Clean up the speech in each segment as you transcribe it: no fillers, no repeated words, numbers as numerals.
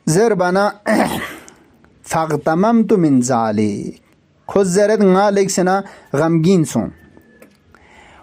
زر بنا فاغتممت من ذلك خود زرد غالک سنا غمگین سون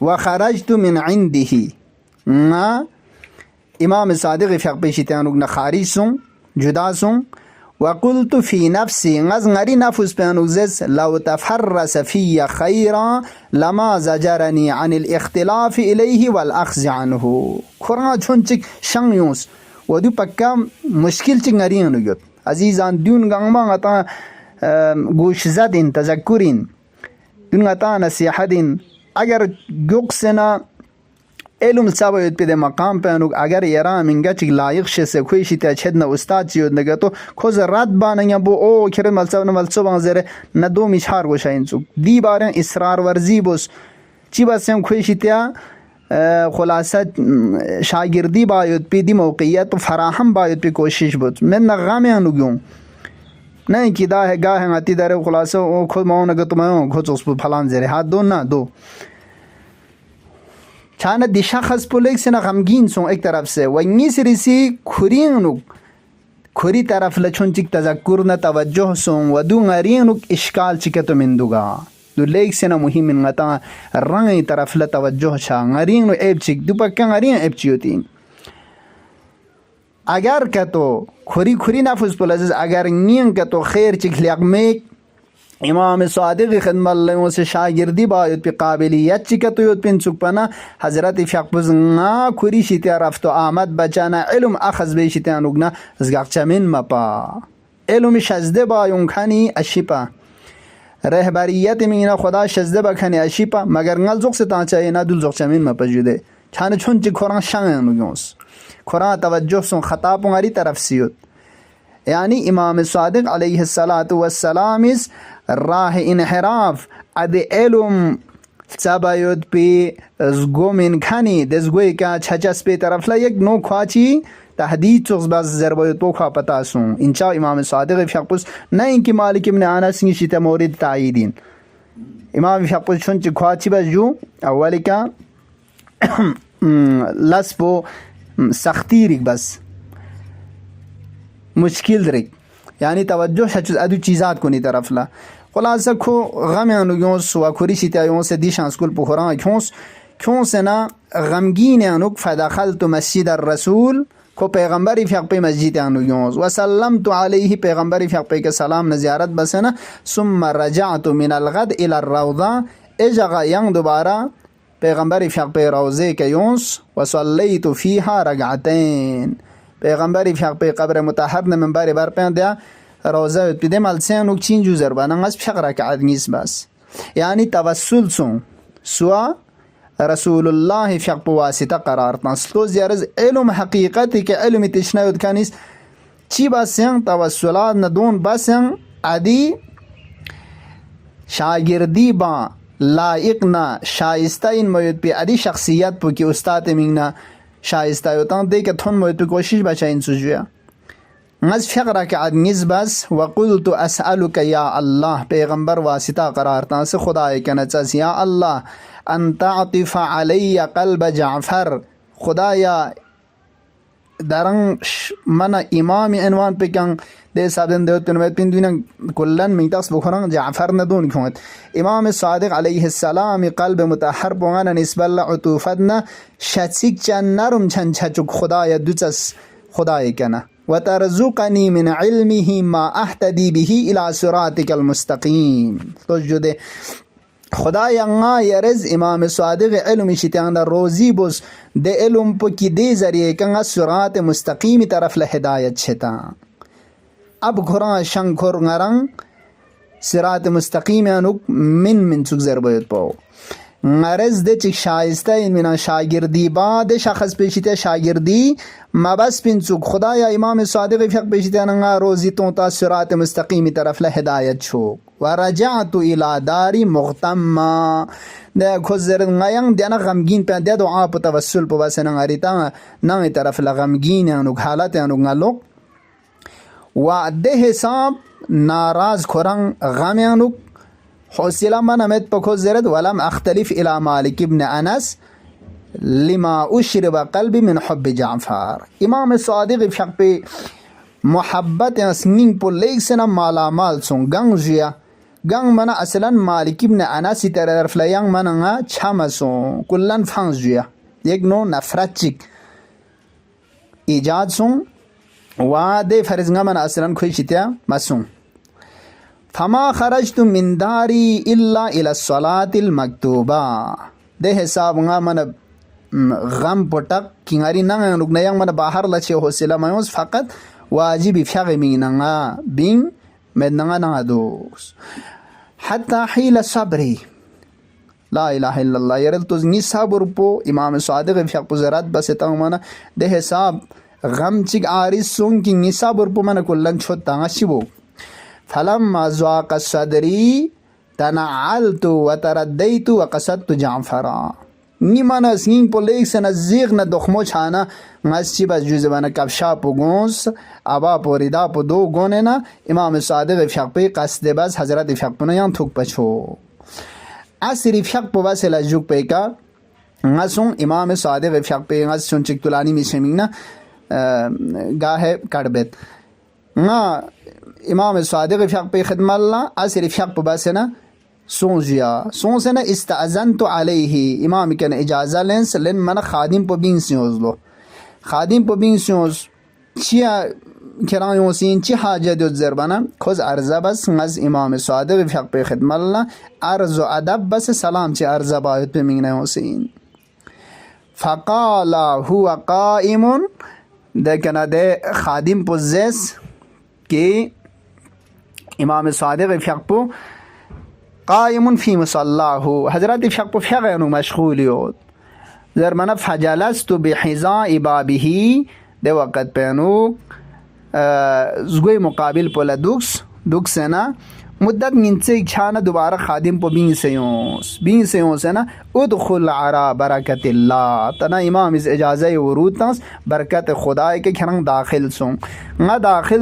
و خرجت من عنده نا امام صادق فقه پیشتانو نا خارج سون جدا سون و قلت في نفسي غز غري نفس بانوزس لو تفرس في خيرا لما زجرني عن الاختلاف إليه والأخذ عنه قرآن چونچک شنگیوس و دو پکا مشکل چک غرین نگید عزیزان دون گنگمان غطا گوش زدین تذکرین دون غطا نصیحتین اگر گوکسنا علم سباید پیده مقام پانوک اگر ایران منگا چک لایق شسه کویشی تا چهد نا استاد چیود نگه تو خوز رد باننگا بو او کرد ملسو بانزره ندو میچار گوشا اینسو دی بارن اصرار ورزی بوس چی بس هم کویشی تا خلاصه شاگردی باید پی دی موقعیت و فراهم باید پی کوشش بود من نغامی هنو گیون نه اینکه دا گاه هنگاتی داره خلاصه او خود ماو نگه تو ماو خود اس بود پلان زره ها دو نه دو چانه دی شخص پولیک سنا غمگین سون ایک طرف سے و نیسریسی کورینو کوری طرف لچون چک تذکر نه توجه سون و دو غرینو اشکال چکتو مندوگا دو لیک سنا مهم انغتا رنگ طرف ل توجه شا غرینو ایب چک دو پکا غرین ایب چیوتی اگر کتو کوری نفس پولز اگر نین کتو خیر چک لیقمیک امام صادق خدمت الله سے شاگردی باید پی قابلیت چی کتو یود پین سوک پنا حضرت فقبز نا کوری شیطه رفت و آمد بچانا علم اخذ بی شیطه انوگنا ازگاق چمین مپا علم شزده بایون کنی اشیپا رهبریت میگینا خدا شزده بکنی اشیپا مگر نگل زوق ستا چایی نا دل زوق چمین مپا جوده چانه چون چی قرآن شنگ انوگیونس قرآن توجه سن خطاب غری طرف سیود یعنی امام صادق علیه السلام راه انحراف اد علم سباید پی زگو من کنی دزگوی که چچس پی طرف لا یک نو خواچی تهدید چوز باز زربایت پو خواه پتاسون انچا امام صادق فقپس نه اینکه مالک ابن انس نیشیت مورد تاییدین امام فقپس چون چی خواچی باز جو اولی که لسپو سختی ریک بس مشکل ریک یعنی توجه شچوز ادو چیزات کنی طرف لا خلاصه کو غم انوگیونس و کوریشی تایونس دیشان سکول پخوران کیونس نا غمگین انوگ فدخلت مسجد الرسول کو پیغمبری فیق پی مسجد انوگیونس و سلمت علیه پیغمبری فیق پی که سلام نزیارت بسنا ثم رجعت من الغد الى الروضه اجغا ینگ دوباره پیغمبری فیق پی روزه که یونس و صلیت فیها رگعتین پیغمبری فیق پی قبر متحر نمبری بر پیندیا روزه پیده ملسیان و چین جوزر بانن از فیق رکعت نیست بس یعنی توسل سوا رسول الله فیق پو واسطه قرار تنسلو زیارز علم حقیقتی که علم تشنید کنیست چی باسیان توسلات ندون باسیان ادی شاگردی با لائق نا شایسته این موید پی ادی شخصیت پو که استاد میگنا شایسته ہوتان دے کہ تھون موید پی کوشش بچا ان سجویا از فقر رکعت نیز بس وقلت اسألك یا اللہ پیغمبر واسطہ قرار تان سے خدای کنچس یا اللہ ان تعطف علی قلب جعفر خدایا درنگ من امام عنوان پہ کنگ دے سابدن دیوت پنویت پین دوینا کلن منتقص بخوران جعفر ندون کیونت امام صادق علیہ السلام قلب متحر پونگانا نسبت اللہ عطوفتنا شتسک چن نرم چن چچک خدایا دوچس خدای کنا وترزقنی من علمه ما احتدی به الى صراطک المستقیم تو جو دے خدای انگا یرز امام صادق علم شتیان در روزی بس دے علم پو کی دے ذریعے کنگا صراط مستقیم طرف لہدایت شتا اب قرآن شنکر نرنگ صراط مستقیم انوک من سک زربایت پاو غرض ده چک شایسته این مینا شاگردی با ده شخص پیشیته شاگردی مبس پین سک خدایا امام صادق فقه پیشیته ننگا روزی تا صراط مستقیمی طرف لهدایت شو و رجعت الى داری مغتما ده کزر نگاینگ دینا غمگین پین ده دعا پو توسل پو بس ننگاریتا ننگی طرف لغمگین انوک حالت انوک نلوک و ده حساب ناراض خورنگ غم انوک حوصله من امت پکو زرد ولم اختلف الى مالک ابن انس لما اشرب قلبی من حب جعفر امام صادق فقه پی محبت اسنین پو لیک سنا مالامال سون گنگ جیا گنگ منا اصلا مالک ابن انس طرف لیان منا چما سون کلن فانز جیا یک نو نفرت چیک ایجاد سون و ده فرزنگا من اصلا خوشیتیا مسون فما خرجت من داری الا الى الصلاة المکتوبه ده حساب من غم پټک کیناری نه رکنیان من باهر لچه حوصله میوز فقط واجب فقه میننگا بین مدنگا نگا دوس حتی حیل صبری لا اله الا الله یرل تو نی صبر پو امام صادق فقه پزرات بس تمانا ده حساب غم چیک آریس سون کی نی صبر پو من کلن چھوتا شبو فلما ذاق صدری تنعلت وترديت وقصدت جعفرا نیمانا سنین پو لیک سنا زیغ نا دخمو چانا مسچی بس جوزه بانا کفشا پو گونس ابا پو ردا پو دو گونه نا امام صادق فقه پی قصد بس حضرت فقه پو نیان تھوک پچھو اصری فقه پو بس لجوک پی کا نسون امام صادق فقه پی نس چون چک تلانی میشمین نا گاہ کڑبت نا امام صادق فقه پی خدمت اللہ اصری فقه پو بس نا سونزیا استأذنت علیه امام کن اجازه لنس لن من خادم پو بین سیوز لو خادم پو بین سیوز چیا کرایون سین چی حاجه دوت زربانا کز عرضه بس از امام صادق فقه پی خدمت اللہ عرض و ادب بس سلام چی عرضه باید پی مینگنه حسین فقال هو قائم ده کنه ده خادم پو زیس که امام صادق فقه پو قائم فی مصلاه حضرت فقه پو فقه مشغولیوت زرمنا فجلست بحذاء بابه ده وقت پینو زگوی مقابل پو لدوکس نا مدت نینچه چھانا دوبارہ خادم پو بین سیونس نا ادخل عرا برکت اللہ تنا امام اس اجازہ ورود تاس برکت خدای کے کھرنگ داخل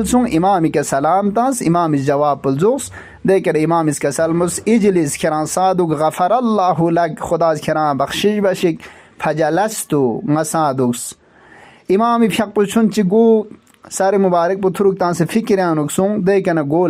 سون امام کے سلام تاس امام اس جواب پلزوس دیکھر امام اس کا سلمس اجلس کھران صادق غفر اللہ لک خدا اس کھران بخشش بشک فجلستو مسادوس امام فقه پوچھن چی گو سارے مبارک پو تھروک تان سے فکریانوک سون دیکھنا گو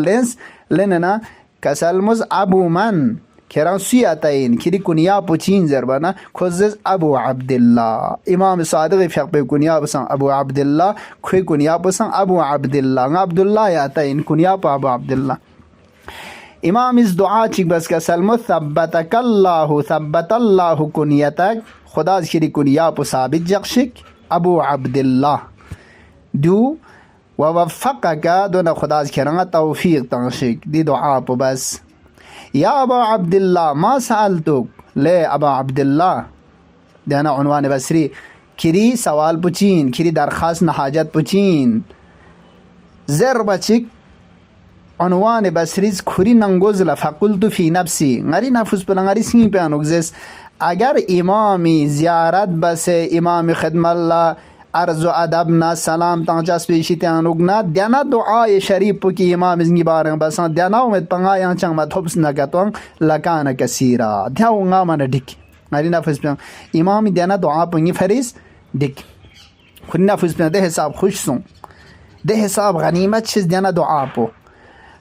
لننا کسلمز ابو من کھران سیاتین کھری کنیا پوچین زربانا خوزز ابو عبداللہ امام صادق فقه پہ کنیا پسان ابو عبداللہ کھوی کنیا پسان ابو عبداللہ عبداللہ یاتین کنیا پا ابو عبداللہ امام اس دعا چک بس کسلمز ثبتک اللہ کنیتک خدا کھری کنیا پو ثابت جقشک ابو عبداللہ دو ووفقك دون خداز كرنا توفيق تنشيك دي دعاء بس يا أبا عبد الله ما سألتك ليه أبا عبد الله ده أنا عنوان بسري كري سوال بچين كري درخواست نحاجت بچين زر بچك عنوان بسریز کھری ننگوزلا فقلت فی نفسی غری نفس پر غری سین پہ انگزس اگر امامی زیارت بس امام خدمت اللہ عرض و ادب نا سلام تانچاس پیشی تیانوگ نا دینا دعای شریف کی امام ازنگی بارن بسان دینا امید پنگا یان چنگ ما تھوبس نگتوان لکان کسیرا دیاو نگا من ڈک غری نفس پر امامی دینا دعا پنگی فریز ڈک کھری نفس پر دے حساب خوش سون دے حساب غنیمت چیز دینا دعا پو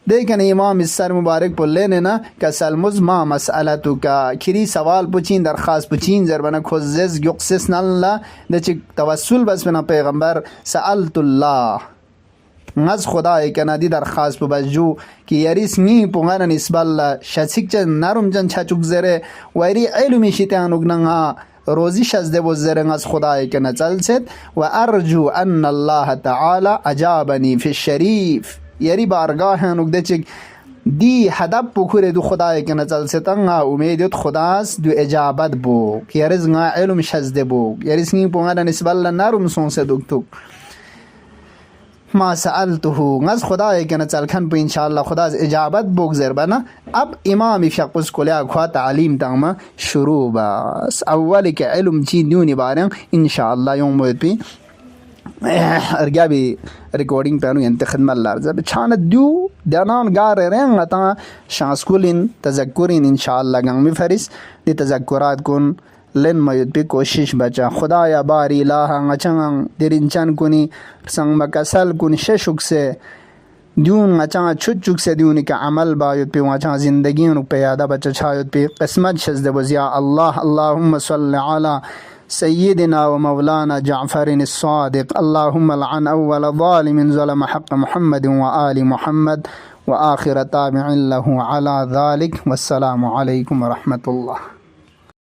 دیکھن امام اس سر مبارک پو لینے نا کسل مزما مسئلتو کا کھری سوال پوچین درخواست پوچین زربنا خوزز یقصص ناللہ دچک توسل بس بنا پیغمبر سألت اللہ نز خدای کنا دی درخواست پو بس جو کی یریس می پو غانا نسبال اللہ شسک چن نرم جن چچک زره ویری علمی شیطان اگننگا روزی شزده و زرنگ از خدای کنا چل ست و ارجو ان اللہ تعالی اجابنی فی الشریف یری بارگاه نکده چک دی هدف بکوره دو خدای که نزل ستنگا امیدیت خداست دو اجابت بوک یریز نگا علم شزده بوک یریز نگی پونگا نسبال نرم سونسه دوکتوک ما سألته نز خدای که نزل کن پو انشاءاللہ خدا از اجابت بوک زربنا اب امام فقه کلیا خواه تعلیم تاما شروع باس اولی که علم چی دیونی بارن انشاءاللہ یوم بود پی ارجع بريكوردينج بانو ينتخد ملار زب چانت دو دانان غار رين غتا شانسكولين تذكرين ان شاء الله غم فريس دي تذكرات كون len mayut pi koshish bacha khudaya bari ilaha ngachang dirinchan kuni sang makasal kuni sheshuk se diun ngachang chuchuk se diun ka amal ba yut pi ngachang zindagi nu pe yada bacha chayut pi qismat shazde ya Allah Allahumma salli ala سيدنا ومولانا جعفر الصادق اللهم لعن أول ظالم ظلم حق محمد وآل محمد وآخر تابع له على ذلك والسلام عليكم ورحمة الله.